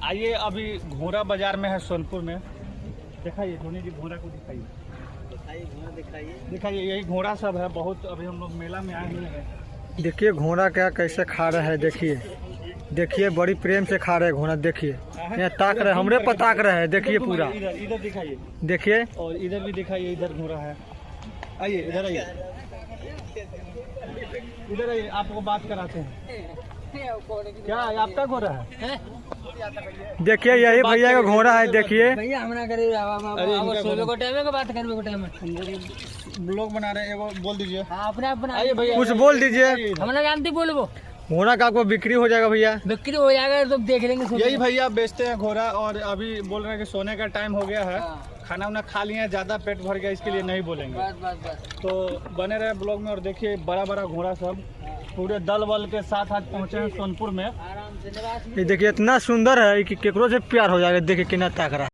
आइए, अभी घोड़ा बाजार में है सोनपुर में। दिखाइए धोनी जी, घोड़ा को दिखाइए, घोड़ा दिखाइए। यही घोड़ा सब है बहुत। अभी हम लोग मेला में आए हुए हैं। देखिए घोड़ा क्या कैसे खा रहा है, देखिए बड़ी प्रेम से खा रहे हैं घोड़ा। देखिए यहाँ ताक रहे, हमरे पर ताक रहे हैं। देखिए पूरा इधर दिखाइए, देखिए, और इधर भी दिखाइए। इधर घोड़ा है, आइए इधर आइए, इधर आइए, आपको बात कराते हैं। क्या आपका घोड़ा है? देखिए यही भैया का घोड़ा है। देखिए भैया हमरा करे को टाइम का बात करबे को टाइम ब्लॉग बना रहे हैं, वो बोल दीजिए। हां अपने आप बना। आइए भैया, कुछ बोल दीजिए। हमरा जानते बोलबो, घोड़ा का आपको बिक्री हो जाएगा भैया, बिक्री हो जाएगा तो देख लेंगे। यही भैया बेचते हैं घोड़ा। और अभी बोल रहे हैं कि सोने का टाइम हो गया है, खाना वाना खा लिए हैं, ज़्यादा पेट भर गया, इसके लिए नहीं बोलेंगे। बस तो बने रहे ब्लॉग में। और देखिए बड़ा बड़ा घोड़ा सब पूरे दल बल के साथ आज पहुँचे हैं सोनपुर में। आराम से निवास। ये देखिए इतना सुंदर है कि केकरो से प्यार हो जाएगा। देखिए कितना ताक रहा है।